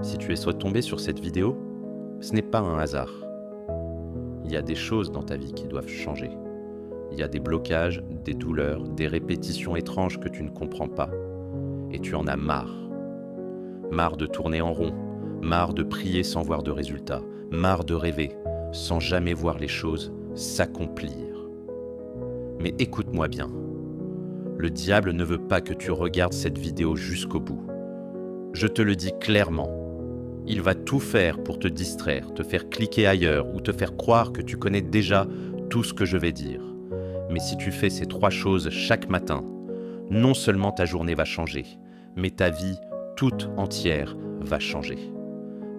Si tu es tombé sur cette vidéo, ce n'est pas un hasard. Il y a des choses dans ta vie qui doivent changer. Il y a des blocages, des douleurs, des répétitions étranges que tu ne comprends pas. Et tu en as marre. Marre de tourner en rond, marre de prier sans voir de résultats, marre de rêver sans jamais voir les choses s'accomplir. Mais écoute-moi bien. Le diable ne veut pas que tu regardes cette vidéo jusqu'au bout. Je te le dis clairement. Il va tout faire pour te distraire, te faire cliquer ailleurs ou te faire croire que tu connais déjà tout ce que je vais dire. Mais si tu fais ces 3 choses chaque matin, non seulement ta journée va changer, mais ta vie toute entière va changer.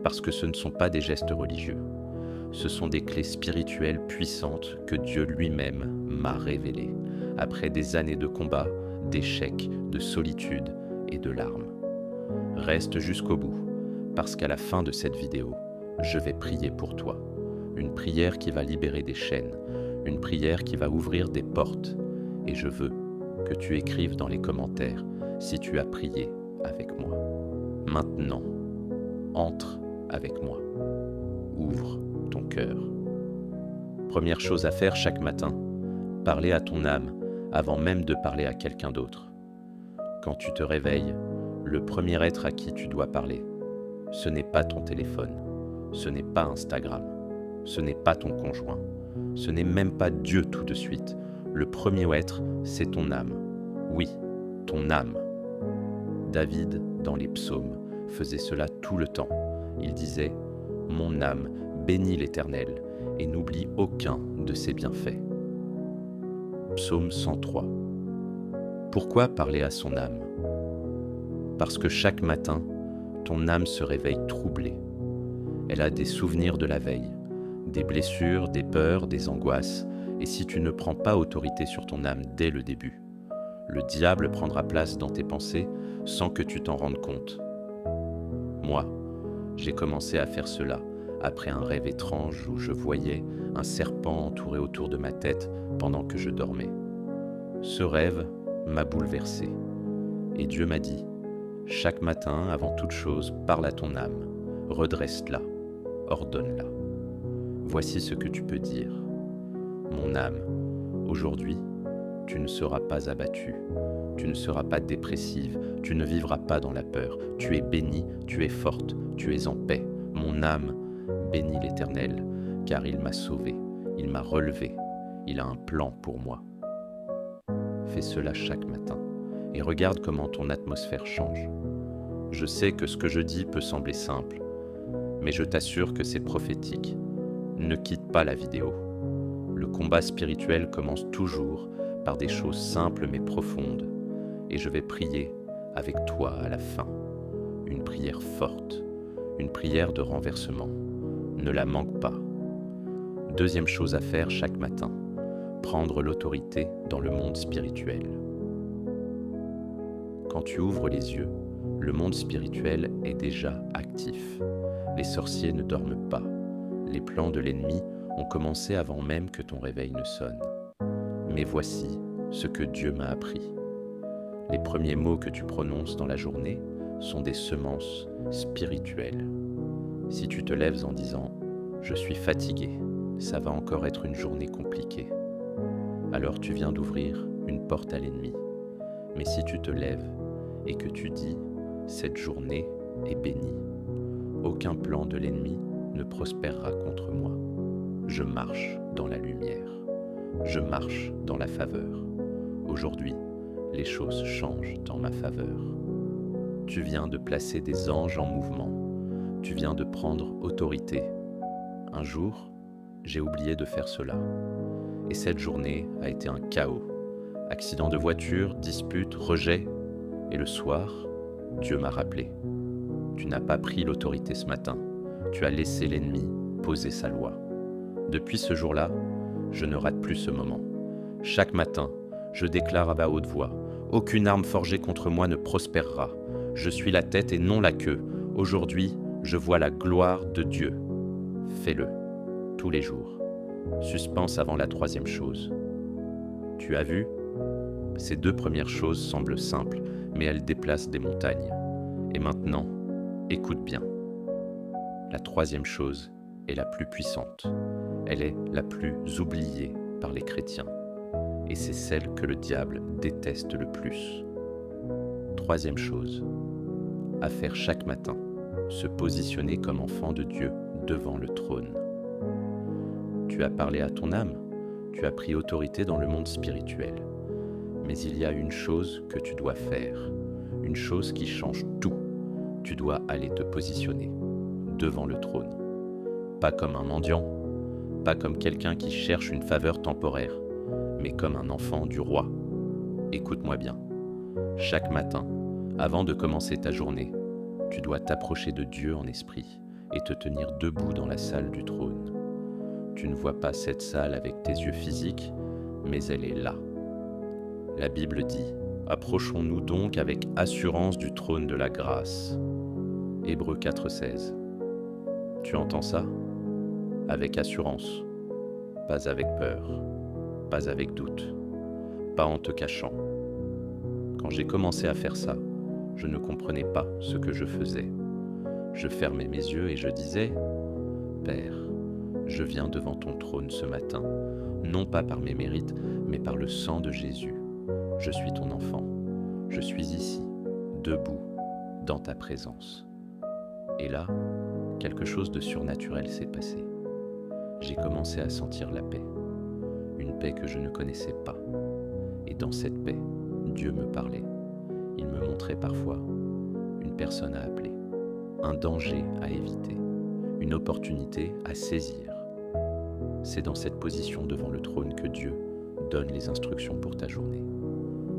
Parce que ce ne sont pas des gestes religieux. Ce sont des clés spirituelles puissantes que Dieu lui-même m'a révélées, après des années de combats, d'échecs, de solitude et de larmes. Reste jusqu'au bout, parce qu'à la fin de cette vidéo, je vais prier pour toi. Une prière qui va libérer des chaînes, une prière qui va ouvrir des portes. Et je veux que tu écrives dans les commentaires si tu as prié avec moi. Maintenant, entre avec moi. Ouvre ton cœur. Première chose à faire chaque matin, parler à ton âme avant même de parler à quelqu'un d'autre. Quand tu te réveilles, le premier être à qui tu dois parler, ce n'est pas ton téléphone, ce n'est pas Instagram, ce n'est pas ton conjoint, ce n'est même pas Dieu tout de suite. Le premier être, c'est ton âme. Oui, ton âme. David, dans les psaumes, faisait cela tout le temps. Il disait « Mon âme bénit l'Éternel et n'oublie aucun de ses bienfaits ». Psaume 103. Pourquoi parler à son âme ? Parce que chaque matin, ton âme se réveille troublée. Elle a des souvenirs de la veille, des blessures, des peurs, des angoisses, et si tu ne prends pas autorité sur ton âme dès le début, le diable prendra place dans tes pensées sans que tu t'en rendes compte. Moi, j'ai commencé à faire cela après un rêve étrange où je voyais un serpent entouré autour de ma tête pendant que je dormais. Ce rêve m'a bouleversé, et Dieu m'a dit « Chaque matin, avant toute chose, parle à ton âme, redresse-la, ordonne-la. Voici ce que tu peux dire. Mon âme, aujourd'hui, tu ne seras pas abattue, tu ne seras pas dépressive, tu ne vivras pas dans la peur. Tu es bénie, tu es forte, tu es en paix. Mon âme bénit l'Éternel, car il m'a sauvé, il m'a relevé, il a un plan pour moi. » Fais cela chaque matin et regarde comment ton atmosphère change. Je sais que ce que je dis peut sembler simple, mais je t'assure que c'est prophétique. Ne quitte pas la vidéo. Le combat spirituel commence toujours par des choses simples mais profondes, et je vais prier avec toi à la fin. Une prière forte, une prière de renversement. Ne la manque pas. Deuxième chose à faire chaque matin, prendre l'autorité dans le monde spirituel. Quand tu ouvres les yeux, le monde spirituel est déjà actif. Les sorciers ne dorment pas. Les plans de l'ennemi ont commencé avant même que ton réveil ne sonne. Mais voici ce que Dieu m'a appris. Les premiers mots que tu prononces dans la journée sont des semences spirituelles. Si tu te lèves en disant « Je suis fatigué », ça va encore être une journée compliquée. Alors tu viens d'ouvrir une porte à l'ennemi. Mais si tu te lèves et que tu dis « Cette journée est bénie », aucun plan de l'ennemi ne prospérera contre moi. Je marche dans la lumière. Je marche dans la faveur. Aujourd'hui, les choses changent dans ma faveur. Tu viens de placer des anges en mouvement. Tu viens de prendre autorité. Un jour, j'ai oublié de faire cela. Et cette journée a été un chaos. Accident de voiture, dispute, rejet. Et le soir, Dieu m'a rappelé. Tu n'as pas pris l'autorité ce matin. Tu as laissé l'ennemi poser sa loi. Depuis ce jour-là, je ne rate plus ce moment. Chaque matin, je déclare à ma haute voix, aucune arme forgée contre moi ne prospérera. Je suis la tête et non la queue. Aujourd'hui, je vois la gloire de Dieu. Fais-le, tous les jours. Suspense avant la troisième chose. Tu as vu ? Ces 2 premières choses semblent simples, mais elles déplacent des montagnes. Et maintenant, écoute bien. La troisième chose est la plus puissante. Elle est la plus oubliée par les chrétiens. Et c'est celle que le diable déteste le plus. Troisième chose, à faire chaque matin, se positionner comme enfant de Dieu devant le trône. Tu as parlé à ton âme, tu as pris autorité dans le monde spirituel. Mais il y a une chose que tu dois faire, une chose qui change tout. Tu dois aller te positionner devant le trône. Pas comme un mendiant, pas comme quelqu'un qui cherche une faveur temporaire, mais comme un enfant du roi. Écoute-moi bien. Chaque matin, avant de commencer ta journée, tu dois t'approcher de Dieu en esprit et te tenir debout dans la salle du trône. Tu ne vois pas cette salle avec tes yeux physiques, mais elle est là. La Bible dit « Approchons-nous donc avec assurance du trône de la grâce ». Hébreux 4,16. Tu entends ça? Avec assurance, pas avec peur, pas avec doute, pas en te cachant. Quand j'ai commencé à faire ça, je ne comprenais pas ce que je faisais. Je fermais mes yeux et je disais « Père, je viens devant ton trône ce matin, non pas par mes mérites, mais par le sang de Jésus. Je suis ton enfant, je suis ici, debout, dans ta présence. » Et là, quelque chose de surnaturel s'est passé. J'ai commencé à sentir la paix, une paix que je ne connaissais pas. Et dans cette paix, Dieu me parlait. Il me montrait parfois une personne à appeler, un danger à éviter, une opportunité à saisir. C'est dans cette position devant le trône que Dieu donne les instructions pour ta journée.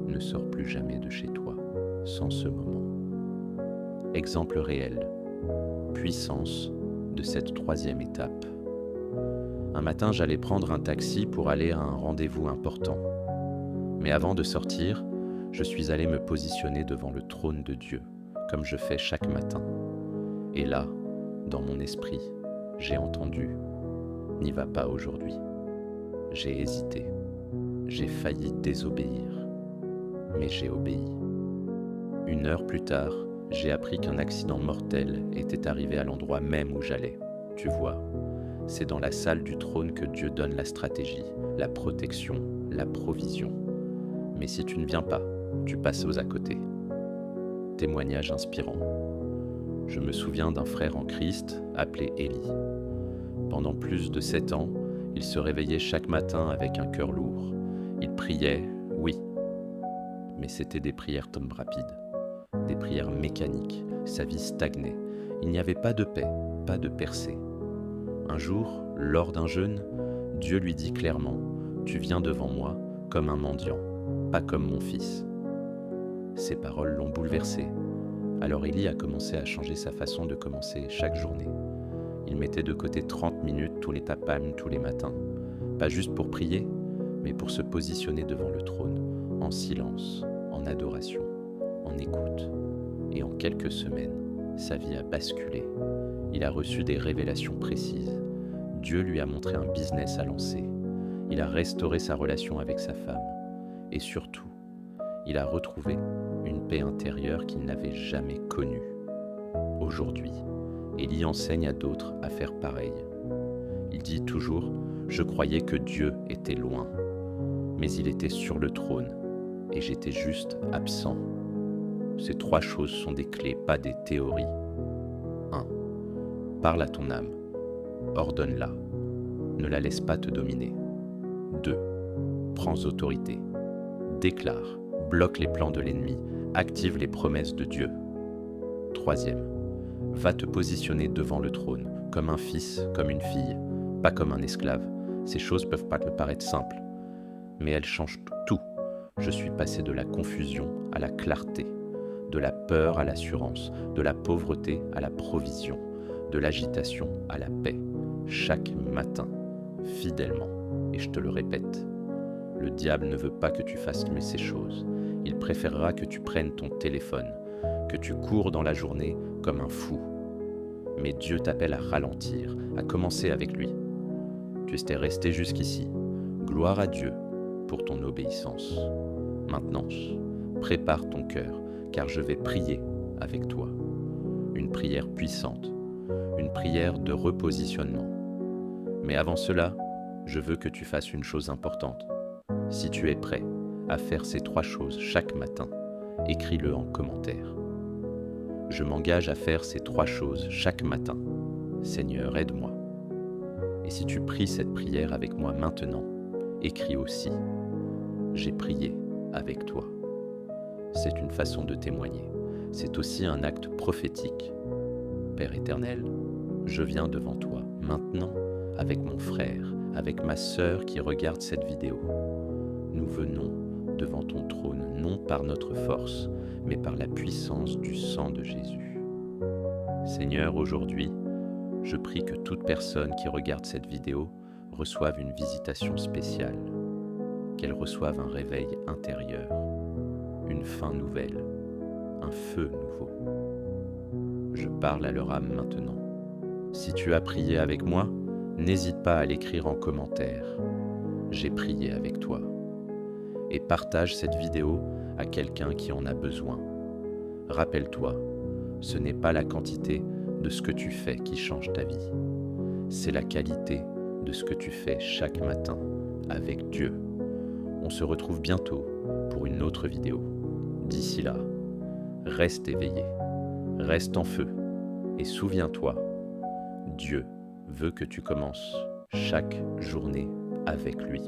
Ne sors plus jamais de chez toi sans ce moment. Exemple réel, puissance de cette troisième étape. Un matin, j'allais prendre un taxi pour aller à un rendez-vous important. Mais avant de sortir, je suis allé me positionner devant le trône de Dieu, comme je fais chaque matin. Et là, dans mon esprit, j'ai entendu « N'y va pas aujourd'hui ». J'ai hésité, j'ai failli désobéir, mais j'ai obéi. 1 heure plus tard, j'ai appris qu'un accident mortel était arrivé à l'endroit même où j'allais. Tu vois, c'est dans la salle du trône que Dieu donne la stratégie, la protection, la provision. Mais si tu ne viens pas, tu passes aux à côté. Témoignage inspirant. Je me souviens d'un frère en Christ appelé Élie. Pendant plus de 7 ans, il se réveillait chaque matin avec un cœur lourd. Il priait, oui, mais c'était des prières tombes rapides, des prières mécaniques. Sa vie stagnait. Il n'y avait pas de paix, pas de percée. Un jour, lors d'un jeûne, Dieu lui dit clairement « Tu viens devant moi comme un mendiant, pas comme mon fils ». Ces paroles l'ont bouleversé. Alors Élie a commencé à changer sa façon de commencer chaque journée. Il mettait de côté 30 minutes tous les tapams tous les matins. Pas juste pour prier, mais pour se positionner devant le trône, en silence, en adoration, en écoute. Et en quelques semaines, sa vie a basculé. Il a reçu des révélations précises. Dieu lui a montré un business à lancer. Il a restauré sa relation avec sa femme. Et surtout, il a retrouvé une paix intérieure qu'il n'avait jamais connue. Aujourd'hui, Élie enseigne à d'autres à faire pareil. Il dit toujours « Je croyais que Dieu était loin, mais il était sur le trône et j'étais juste absent. » Ces 3 choses sont des clés, pas des théories. 1. Parle à ton âme. Ordonne-la. Ne la laisse pas te dominer. 2. Prends autorité. Déclare. Bloque les plans de l'ennemi. Active les promesses de Dieu. 3e. Va te positionner devant le trône, comme un fils, comme une fille, pas comme un esclave. Ces choses peuvent pas te paraître simples, mais elles changent tout. Je suis passé de la confusion à la clarté, de la peur à l'assurance, de la pauvreté à la provision, de l'agitation à la paix, chaque matin, fidèlement. Et je te le répète, le diable ne veut pas que tu fasses ces choses. Il préférera que tu prennes ton téléphone, que tu cours dans la journée comme un fou. Mais Dieu t'appelle à ralentir, à commencer avec lui. Tu étais resté jusqu'ici. Gloire à Dieu pour ton obéissance. Maintenant, prépare ton cœur, car je vais prier avec toi. Une prière puissante, une prière de repositionnement. Mais avant cela, je veux que tu fasses une chose importante. Si tu es prêt à faire ces 3 choses chaque matin, écris-le en commentaire. Je m'engage à faire ces 3 choses chaque matin. Seigneur, aide-moi. Et si tu pries cette prière avec moi maintenant, écris aussi. J'ai prié avec toi. C'est une façon de témoigner. C'est aussi un acte prophétique. Père éternel, je viens devant toi maintenant avec mon frère, avec ma sœur qui regarde cette vidéo. Nous venons devant ton trône, non par notre force, mais par la puissance du sang de Jésus. Seigneur, aujourd'hui, je prie que toute personne qui regarde cette vidéo reçoive une visitation spéciale, qu'elle reçoive un réveil intérieur, une fin nouvelle, un feu nouveau. Je parle à leur âme maintenant. Si tu as prié avec moi, n'hésite pas à l'écrire en commentaire. J'ai prié avec toi. Et partage cette vidéo à quelqu'un qui en a besoin. Rappelle-toi, ce n'est pas la quantité de ce que tu fais qui change ta vie. C'est la qualité de ce que tu fais chaque matin avec Dieu. On se retrouve bientôt pour une autre vidéo. D'ici là, reste éveillé, reste en feu et souviens-toi, Dieu veut que tu commences chaque journée avec lui.